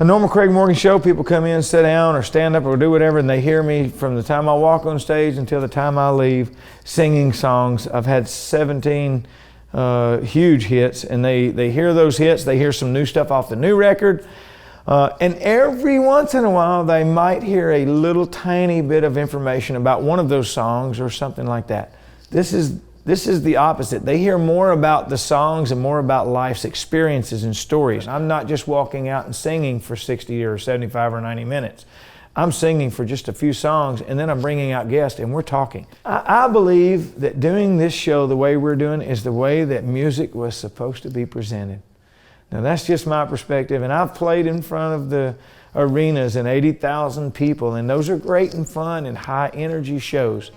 a normal Craig Morgan show, people come in, sit down, or stand up, or do whatever, and they hear me from the time I walk on stage until the time I leave, singing songs. I've had 17 huge hits, and they hear those hits. They hear some new stuff off the new record, and every once in a while, they might hear a little tiny bit of information about one of those songs or something like that. This is the opposite. They hear more about the songs and more about life's experiences and stories. I'm not just walking out and singing for 60 or 75 or 90 minutes. I'm singing for just a few songs, and then I'm bringing out guests and we're talking. I believe that doing this show the way we're doing is the way that music was supposed to be presented. Now that's just my perspective, and I've played in front of the arenas and 80,000 people, and those are great and fun and high energy shows.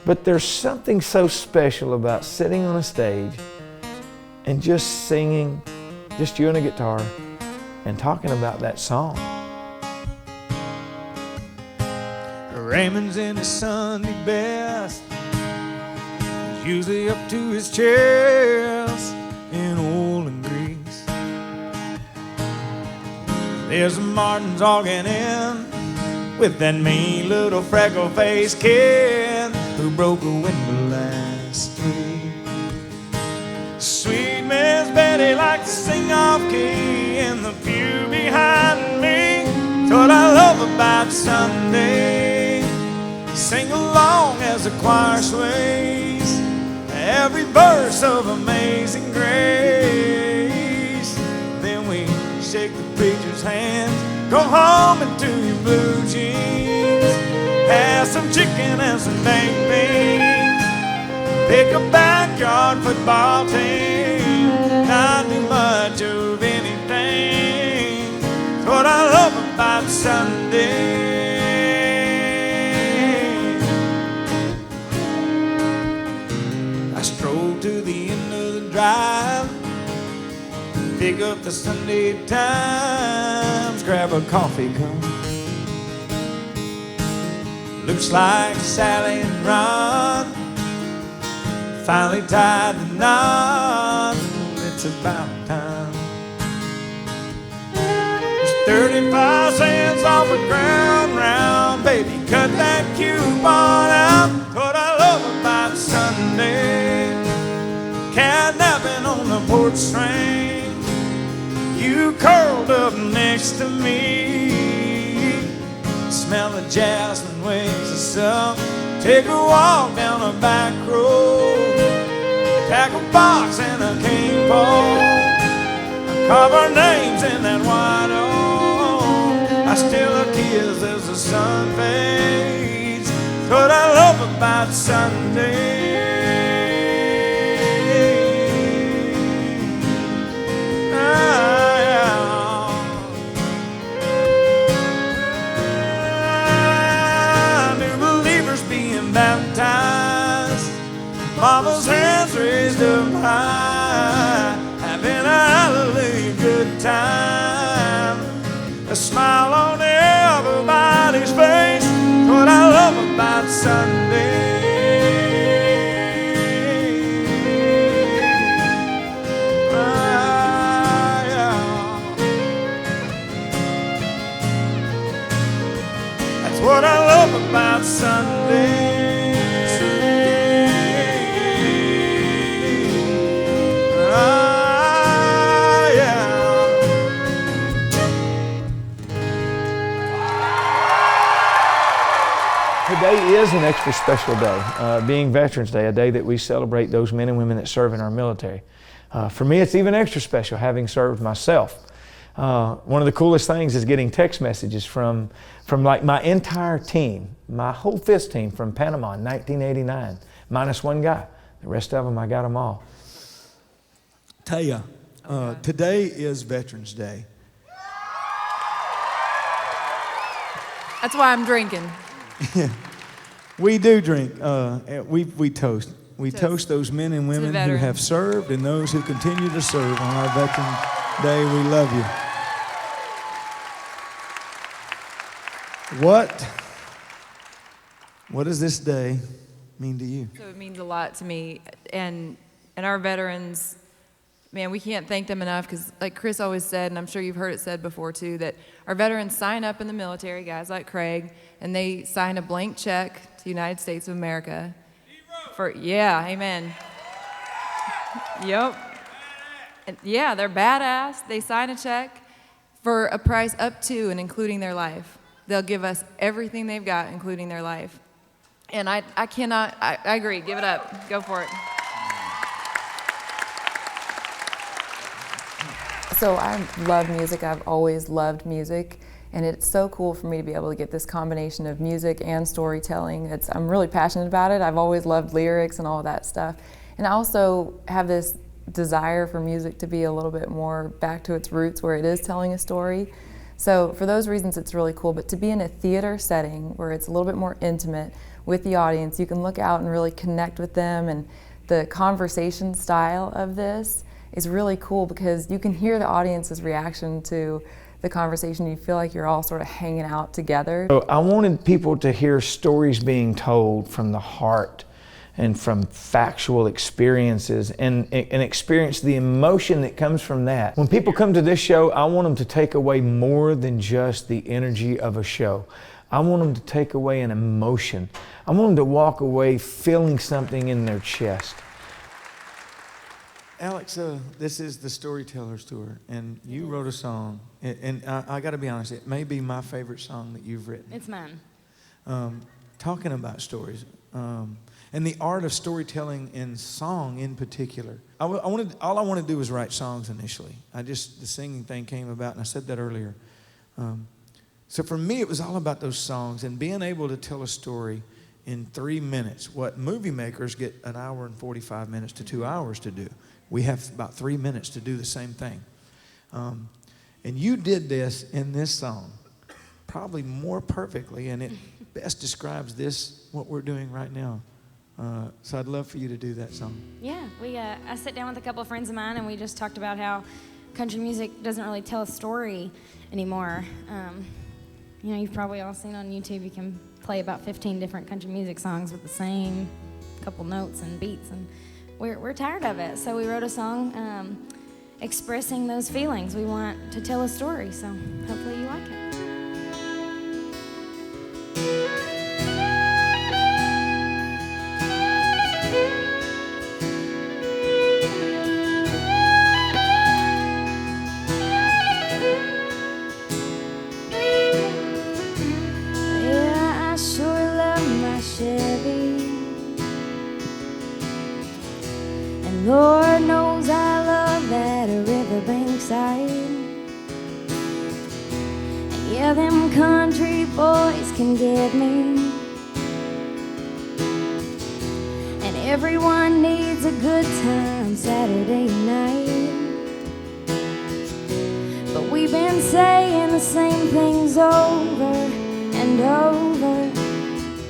But there's something so special about sitting on a stage and just singing, just you and a guitar, and talking about that song. Raymond's in his Sunday best. He's usually up to his chest in oil and grease. There's a Martin's organ in with that mean little freckle-faced kid who broke a window last week. Sweet Miss Betty likes to sing off-key in the pew behind me. It's what I love about Sunday. Sing along as the choir sways every verse of Amazing Grace. Then we shake the preacher's hand, go home into your blue jeans, have some chicken and some baked beans, pick a backyard football team, not do much of anything. It's what I love about Sunday. I stroll to the end of the drive, pick up the Sunday Times, grab a coffee cup. Looks like Sally and Ron finally tied the knot. It's about time. There's 35 cents off a ground round. Baby, cut that coupon out. What I love about Sunday, catnapping on the porch swing, you curled up next to me, smell the jasmine wings and stuff, take a walk down a back road, pack a box and a cane pole, carve our names in that white oak. I still a kiss as the sun fades. It's what I love about Sunday. Baptized, mama's hands raised up high, having a hallelujah good time, a smile on everybody's face. What I love about Sunday. That's what I love about Sunday. Today is an extra special day, being Veterans Day, a day that we celebrate those men and women that serve in our military. For me, it's even extra special having served myself. One of the coolest things is getting text messages from like my entire team, my whole FIST team from Panama in 1989, minus one guy. The rest of them, I got them all. Taya, today is Veterans Day. That's why I'm drinking. Yeah, we do drink. We toast. We toast those men and women who have served and those who continue to serve on our Veterans Day. We love you. What does this day mean to you? So it means a lot to me, and our veterans man, we can't thank them enough because, like Chris always said, and I'm sure you've heard it said before too, that our veterans sign up in the military, guys like Craig, and they sign a blank check to the United States of America. Yeah, amen. Yep. And yeah, they're badass. They sign a check for a price up to and including their life. They'll give us everything they've got, including their life. And I agree. Give it up. Go for it. So I love music. I've always loved music, and it's so cool for me to be able to get this combination of music and storytelling. I'm really passionate about it. I've always loved lyrics and all that stuff. And I also have this desire for music to be a little bit more back to its roots where it is telling a story. So for those reasons, it's really cool. But to be in a theater setting where it's a little bit more intimate with the audience, you can look out and really connect with them, and the conversation style of this is really cool because you can hear the audience's reaction to the conversation. You feel like you're all sort of hanging out together. So I wanted people to hear stories being told from the heart and from factual experiences and experience the emotion that comes from that. When people come to this show, I want them to take away more than just the energy of a show. I want them to take away an emotion. I want them to walk away feeling something in their chest. Alex, this is the Storytellers Tour, and you wrote a song, and I got to be honest, it may be my favorite song that you've written. It's mine. Talking about stories, and the art of storytelling in song in particular. All I wanted to do was write songs initially. The singing thing came about, and I said that earlier. So for me, it was all about those songs and being able to tell a story in 3 minutes. What movie makers get 1 hour and 45 minutes to 2 hours to do. We have about 3 minutes to do the same thing. And you did this in this song, probably more perfectly, and it best describes what we're doing right now. So I'd love for you to do that song. Yeah, I sat down with a couple of friends of mine, and we just talked about how country music doesn't really tell a story anymore. You've probably all seen on YouTube, you can play about 15 different country music songs with the same couple notes and beats, and we're tired of it. So we wrote a song expressing those feelings. We want to tell a story, so hopefully you like it. Yeah, I sure love my Chevy, and Lord knows I love that riverbank side. And yeah, them country boys can get me, and everyone needs a good time Saturday night. But we've been saying the same things over and over,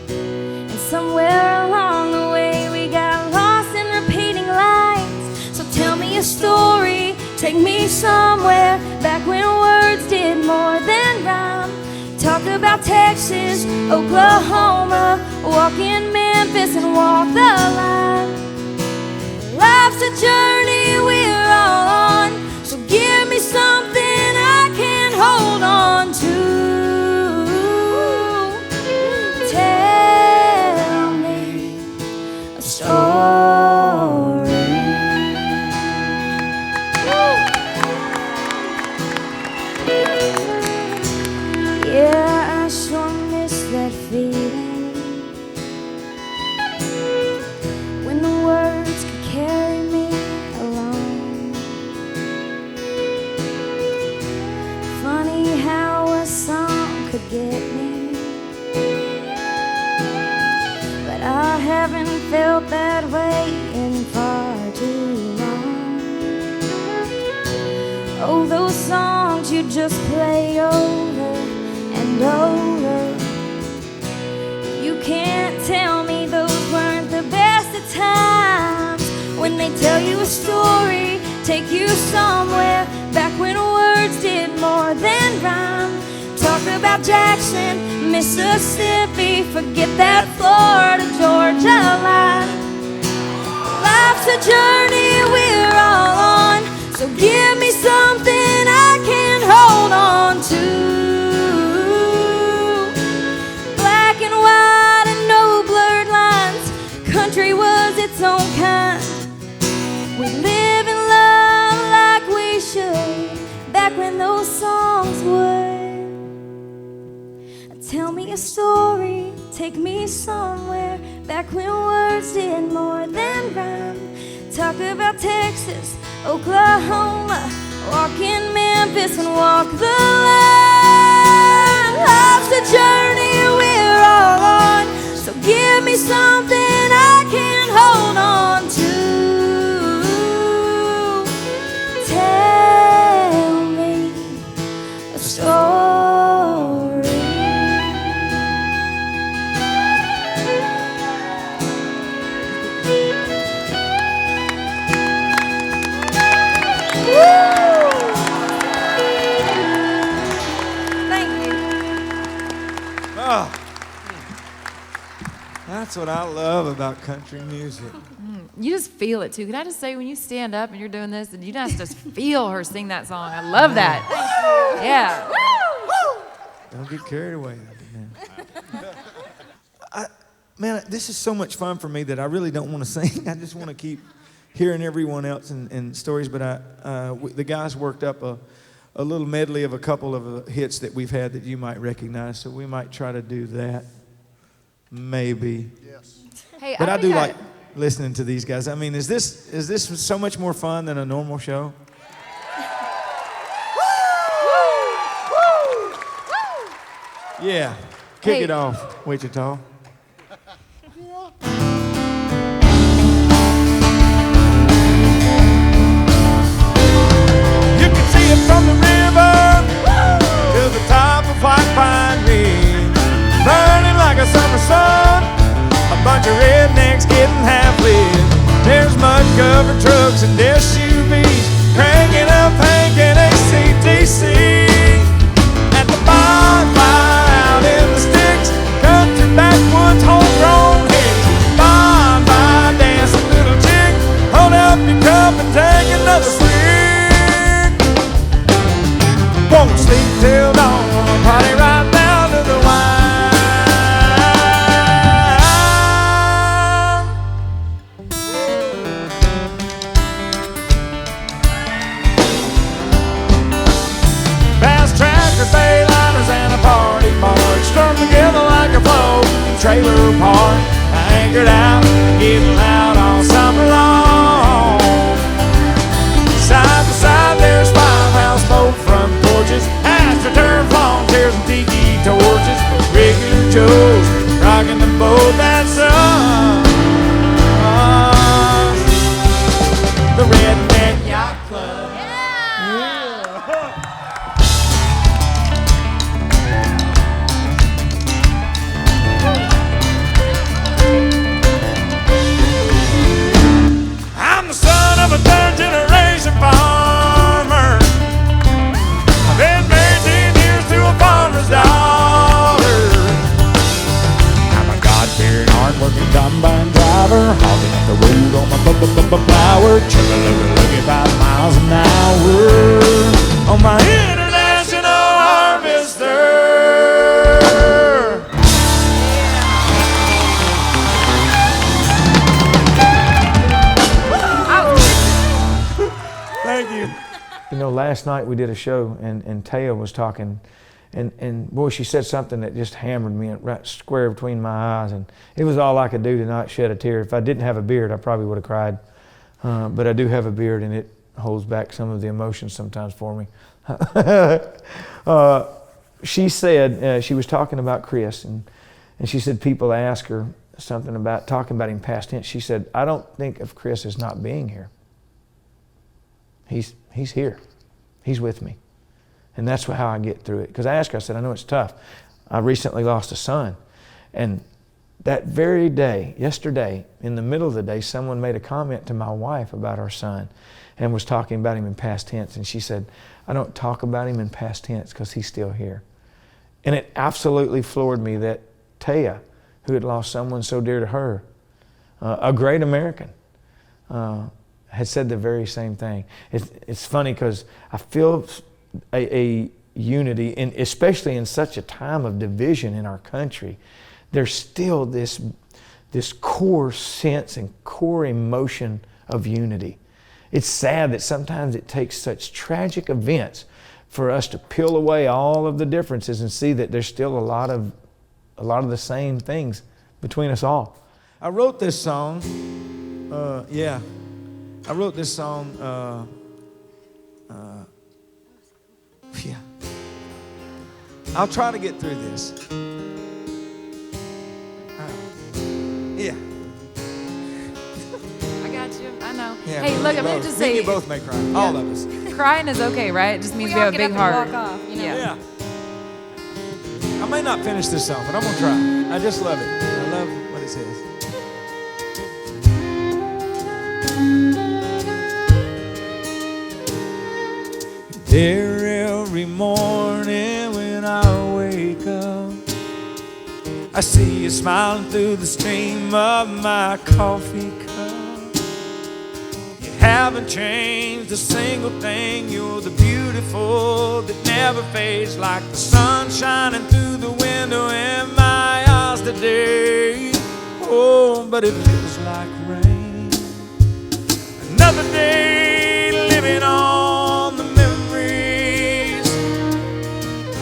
and somewhere along the way we got lost in repeating lines. So tell me a story, take me somewhere back when words did more than rhyme. Talk about Texas, Oklahoma, walk in Memphis and walk the line. Life's a journey we're all on, so give me something I can hold on to. Tell me a story. Yeah, I sure miss that feeling when the words could carry me along. Funny how a song could get me, but I haven't felt that way in far too long. Oh, those songs you just play over and over. You can't tell me those weren't the best of times. When they tell you a story, take you somewhere back when words did more than rhyme. Talk about Jackson, Mississippi, forget that Florida, Georgia line. Life's a journey we're all on, So give me something I can hold on to. Black and white and no blurred lines. Country was its own kind. We live and love like we should, back when those songs would. Tell me a story, take me somewhere, back when words did more than rhyme. Talk about Texas, Oklahoma, walk in Memphis and walk the line. Life's a journey we're all on, so give me something I can hold on to. Tell me a story. That's what I love about country music. You just feel it too. Can I just say, when you stand up and you're doing this, and you just feel her sing that song. I love that. Yeah. Don't get carried away, man. Man, this is so much fun for me that I really don't want to sing. I just want to keep hearing everyone else and stories. But the guys worked up a little medley of a couple of hits that we've had that you might recognize. So we might try to do that. Maybe. Yes. Hey, but I do like listening to these guys. I mean, is this so much more fun than a normal show? Yeah. Kick it off, Wichita. You can see it from the river to the top of White Pine Ridge, burning like a summer sun. A bunch of rednecks getting half lit. There's mud-covered trucks and SUVs cranking up Hank and ACDC. At the bonfire out in the sticks, country backwoods homegrown hits. Bonfire dancing little chick, hold up your cup and take another swig. Won't sleep till dawn, party right down to the wine. Bayliners and a party barge strung together like a floating trailer park, anchored out, getting loud all summer long. Side by side there's farmhouse smoke front porches, astroturf lawn chairs and tiki torches, regular Joes rocking the boat that sun. The Redneck Yacht Club. I'm a third-generation farmer. I've been married 10 years to a farmer's daughter. I'm a God-fearing, hard-working combine driver, hogging up the road on my plower, chugging 5 miles an hour on my international harvester. Thank you. You know, last night we did a show and Taya was talking and boy, she said something that just hammered me right square between my eyes, and it was all I could do to not shed a tear. If I didn't have a beard, I probably would have cried. But I do have a beard, and it holds back some of the emotions sometimes for me. She said, she was talking about Chris, and she said people ask her something about talking about him past tense. She said, I don't think of Chris as not being here. He's here. He's with me. And that's how I get through it. Because I asked her, I said, I know it's tough. I recently lost a son. And that very day, yesterday, in the middle of the day, someone made a comment to my wife about our son and was talking about him in past tense. And she said, I don't talk about him in past tense because he's still here. And it absolutely floored me that Taya, who had lost someone so dear to her, a great American, had said the very same thing. It's funny because I feel a unity, and especially in such a time of division in our country, there's still this core sense and core emotion of unity. It's sad that sometimes it takes such tragic events for us to peel away all of the differences and see that there's still a lot of the same things between us all. I wrote this song. I wrote this song. I'll try to get through this. I got you. I know. Yeah, Hey, look, I'm going to just say, you both may cry. All of us. crying is okay, right? It just means we all have a get big up and heart. walk off, you know? Yeah. I may not finish this song, but I'm gonna try. I just love it. I love what it says. There every morning when I wake up, I see you smiling through the stream of my coffee cup. You haven't changed a single thing. You're the beautiful that never fades, like the sun shining through the window in my eyes today. Oh, but it feels like rain. Another day living on the memories.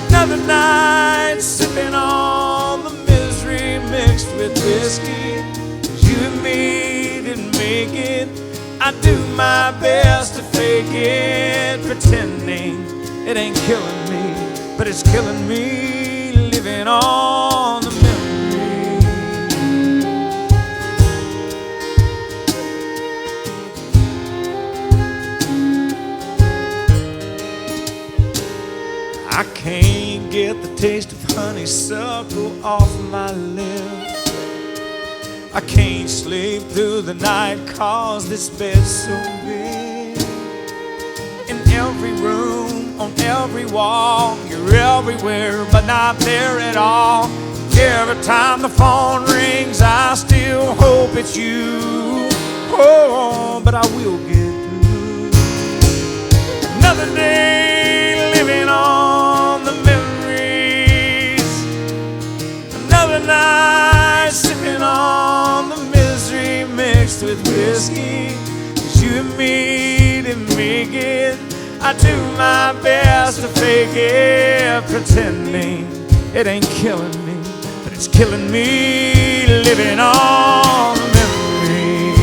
Another night sipping on the misery mixed with whiskey. 'Cause you and me didn't make it. I do my best to fake it, pretending it ain't killing me, but it's killing me living on the memory. I can't get the taste of honeysuckle off my lips. I can't sleep through the night 'cause this bed's so big. In every room, on every wall, you're everywhere but not there at all. Every time the phone rings, I still hope it's you. Oh, but I will get through. Another day living on the memories. Another night sipping on the misery mixed with whiskey. 'Cause you and me didn't make it. I do my best to fake it, pretending it ain't killing me, but it's killing me living on the memory.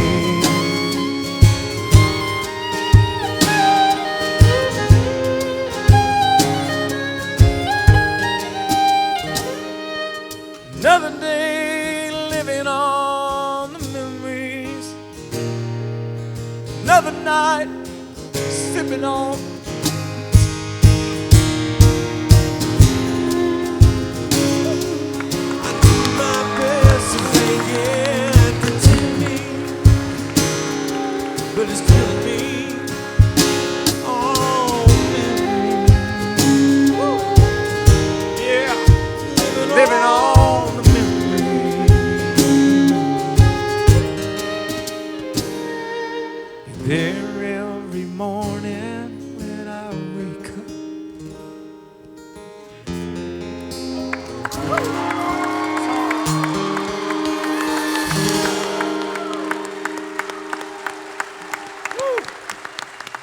Another day living on the memories. Another night sipping on. I do my best to fake it, pretending, but it's killing me. Oh, memory. Woo. Yeah, living on the memory. There every morning when I wake up.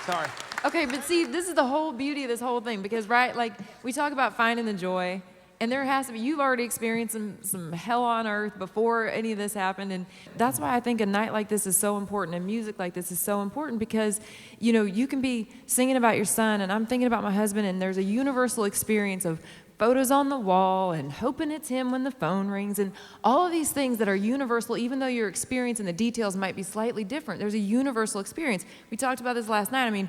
Sorry. Okay, but see, this is the whole beauty of this whole thing because, right, like we talk about finding the joy, and there has to be, you've already experienced some hell on earth before any of this happened, and that's why I think a night like this is so important, and music like this is so important because, you know, you can be singing about your son, and I'm thinking about my husband, and there's a universal experience of photos on the wall and hoping it's him when the phone rings and all of these things that are universal, even though your experience and the details might be slightly different. There's a universal experience. We talked about this last night. I mean,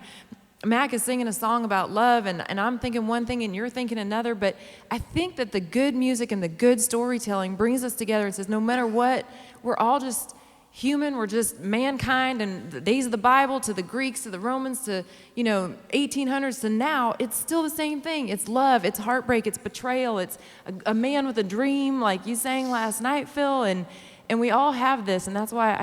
Mac is singing a song about love, and I'm thinking one thing and you're thinking another, but I think that the good music and the good storytelling brings us together and says no matter what, we're all just human, we're just mankind, and the days of the Bible to the Greeks to the Romans to, you know, 1800s to now, it's still the same thing. It's love, it's heartbreak, it's betrayal, it's a man with a dream like you sang last night, Phil, and And we all have this, and that's why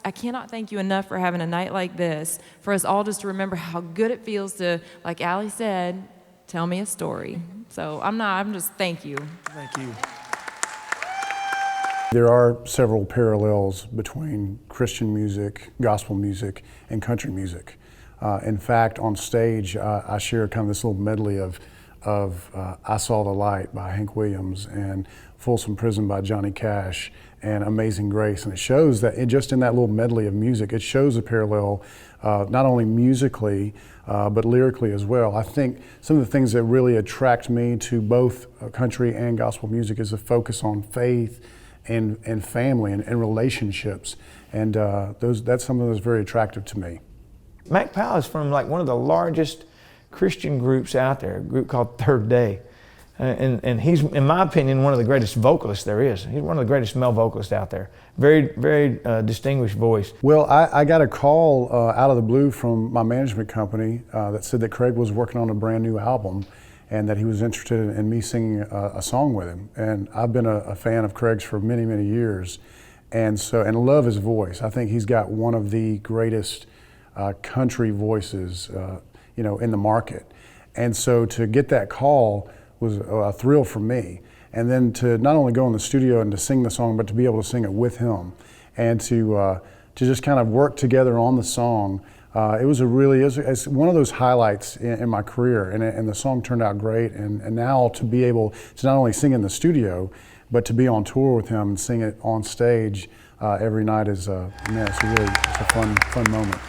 I cannot thank you enough for having a night like this, for us all just to remember how good it feels to, like Aly said, tell me a story. So I'm just, thank you. Thank you. There are several parallels between Christian music, gospel music, and country music. In fact, on stage, I share kind of this little medley of I Saw the Light by Hank Williams and Folsom Prison by Johnny Cash and Amazing Grace. And it shows that just in that little medley of music, it shows a parallel not only musically, but lyrically as well. I think some of the things that really attract me to both country and gospel music is a focus on faith and family and relationships. And that's something that's very attractive to me. Mac Powell is from like one of the largest Christian groups out there, a group called Third Day. And he's, in my opinion, one of the greatest vocalists there is. He's one of the greatest male vocalists out there. Very, very distinguished voice. Well, I got a call out of the blue from my management company that said that Craig was working on a brand new album and that he was interested in me singing a song with him. And I've been a fan of Craig's for many, many years. And love his voice. I think he's got one of the greatest country voices in the market. And so to get that call was a thrill for me. And then to not only go in the studio and to sing the song, but to be able to sing it with him and to just kind of work together on the song. It's one of those highlights in my career, and the song turned out great. And now to be able to not only sing in the studio, but to be on tour with him and sing it on stage every night is it's a fun moment.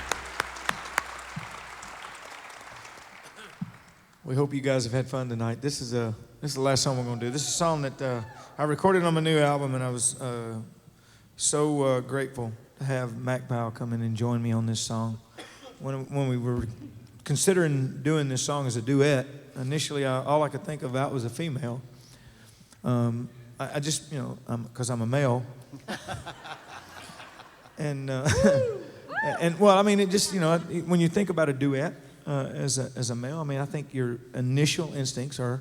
We hope you guys have had fun tonight. This is the last song we're going to do. This is a song that I recorded on my new album, and I was so grateful to have Mac Powell come in and join me on this song. When we were considering doing this song as a duet, initially all I could think about was a female. I just, because I'm a male. And well, I mean, it just, when you think about a duet, as a male, I mean, I think your initial instincts are,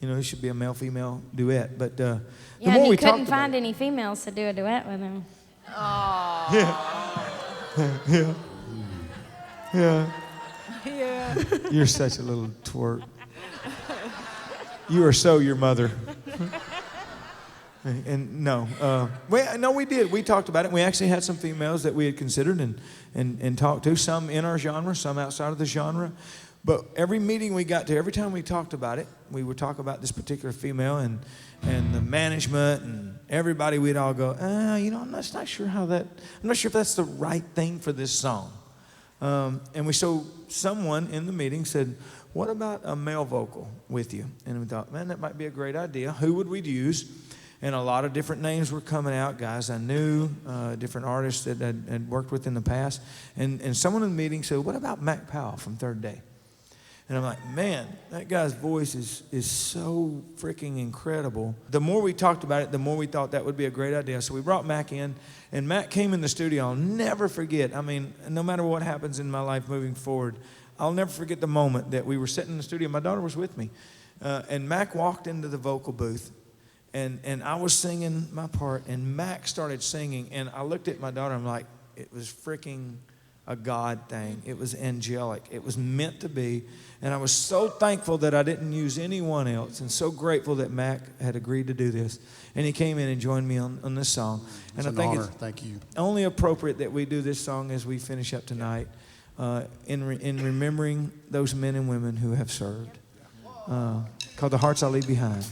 it should be a male-female duet. But the more and we he couldn't talked find about any females to do a duet with him. Yeah. You're such a little twerp. You are so your mother. And we did. We talked about it. We actually had some females that we had considered and talked to, some in our genre, some outside of the genre. But every meeting we got to, every time we talked about it, we would talk about this particular female and the management and everybody. We'd all go, I'm not sure if that's the right thing for this song. So someone in the meeting said, "What about a male vocal with you?" And we thought, man, that might be a great idea. Who would we use? And a lot of different names were coming out, guys I knew, different artists that had worked with in the past. And someone in the meeting said, "What about Mac Powell from Third Day?" And I'm like, man, that guy's voice is so freaking incredible. The more we talked about it, the more we thought that would be a great idea. So we brought Mac in, and Mac came in the studio. I'll never forget. I mean, no matter what happens in my life moving forward, I'll never forget the moment that we were sitting in the studio. My daughter was with me, and Mac walked into the vocal booth. And I was singing my part, and Mac started singing, and I looked at my daughter, I'm like, it was freaking a God thing. It was angelic. It was meant to be. And I was so thankful that I didn't use anyone else, and so grateful that Mac had agreed to do this. And he came in and joined me on this song. And It's I an think honor. it's Thank you. only appropriate that we do this song as we finish up tonight, in remembering those men and women who have served, called "The Hearts I Leave Behind."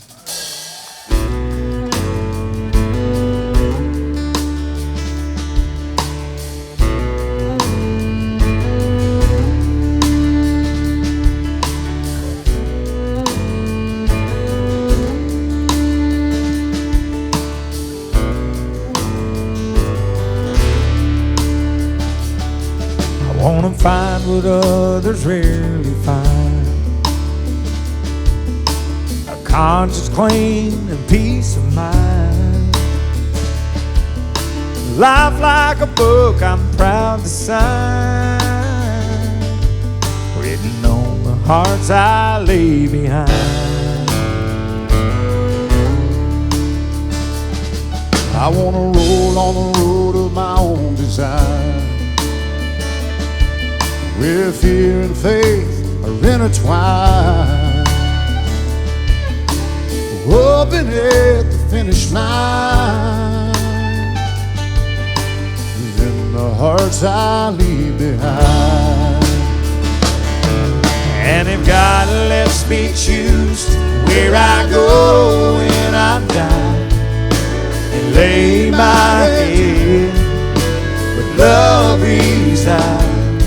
I wanna find what others rarely find, a conscience clean and peace of mind, life like a book I'm proud to sign, written on the hearts I leave behind. I wanna roll travel on the road of my own design, where fear and faith are intertwined, hoping at the finish line, in the hearts I leave behind. And if God lets me choose where I go when I die, and lay my head where love resides,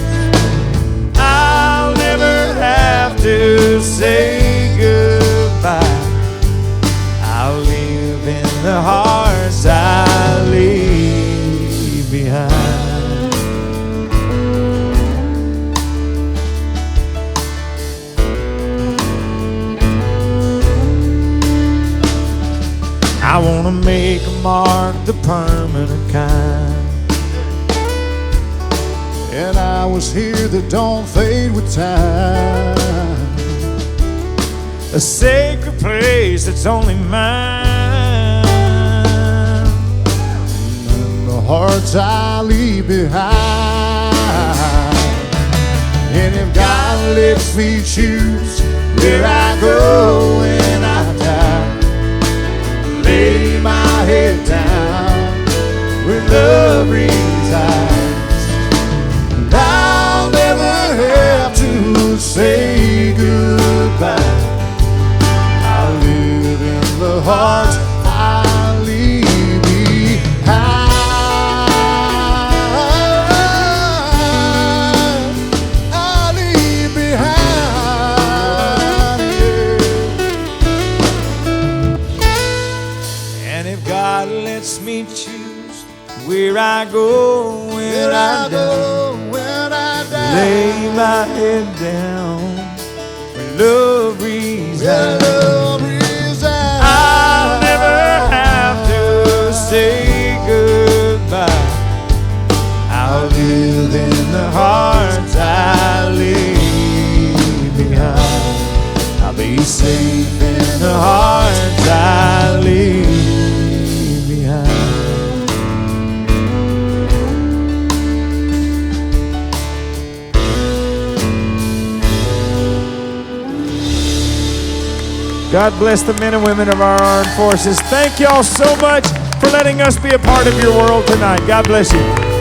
I'll never have to say goodbye. I'll live in the hearts I leave behind. I wanna make a mark the permanent kind, and I was here that don't fade with time, a sacred place that's only mine, and the hearts I leave behind. And if God lets me choose where I go when I die, lay my head down where love resides, and I'll never have to say goodbye. I'll live in the heart I leave behind. I leave behind, yeah. and if God lets me choose where I go when I die, lay my head down where love resides, I'll never have to say goodbye. I'll live in the hearts I leave behind. I'll be safe in the hearts I leave behind. God bless the men and women of our armed forces. Thank y'all so much for letting us be a part of your world tonight. God bless you.